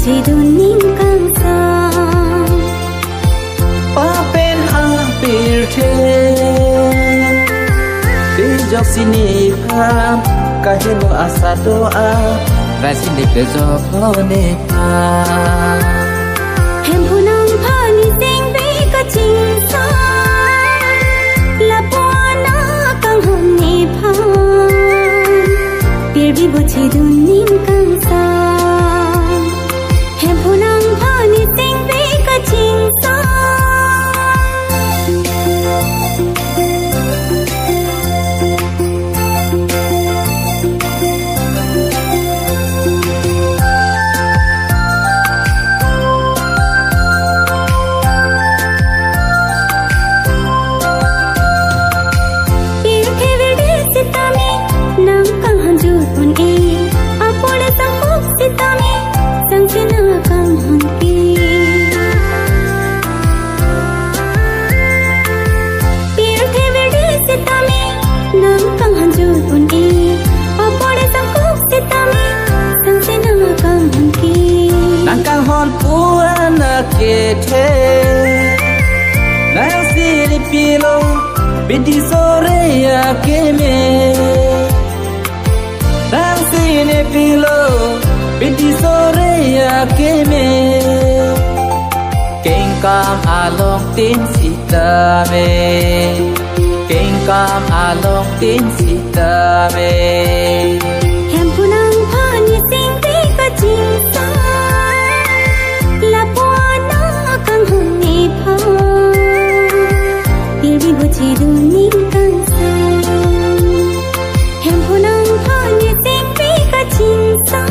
chỉ đun nín càng xa pa pen a pir the đi dọc xin đi pha cả hết lo asa doa ra xin đi về do có nề pha hem phu nang pha ni sing ve ka ching sa la po na kang hom ni pha pir bi bo chỉ đun nín càng xa hem phu nang pha ni sing ve ka ching sa ke the na si pilo bidi sore ya ke me na si pilo bidi sore ya ke me keng kam along tin sita me keng kam along tin sita me hem punang phani sing te ka ching sa la po kang hom ni pha pir bi bo chỉ đun nín càng xa hem phu nang pha ni sing ve ka ching sa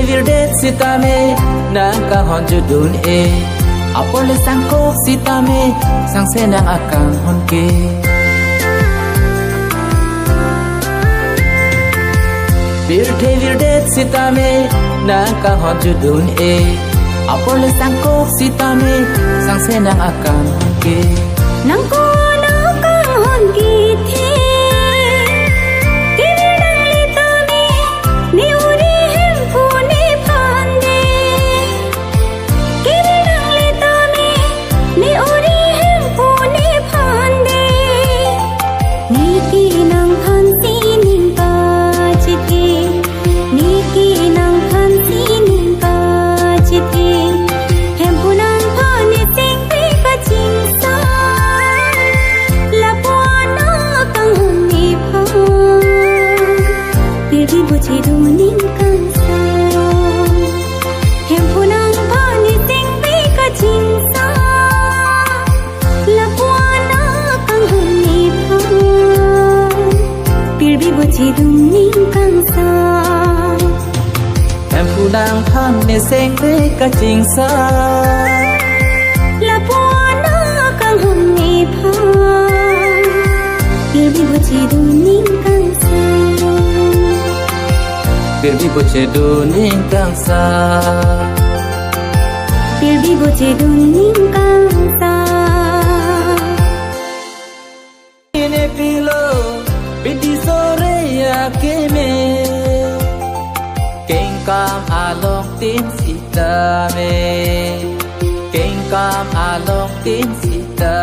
vir det sitame nang ka hon ju dun e apole sang kok sitame sang se nang akang hon ke vir det sitame nang ka hon ju dun e apole sang kok sitame sang se nang akang hon ke nang ko na kang hon ki the chỉ đun nín càng xa hem phu nang pha ni sing ve ka ching sa la po na kang hom ni pha pir bi bo chỉ đun nín càng xa hem phu nang pha ni sing ve ka ching sa la po na kang hom ni pha pir bi bo chỉ đun nín càng xa pir bi bo che đun nín càng xa pir bi bo che đun nín càng xa ne pilo bidi sore ya ke me keng kam along tin sita me keng kam along tin sita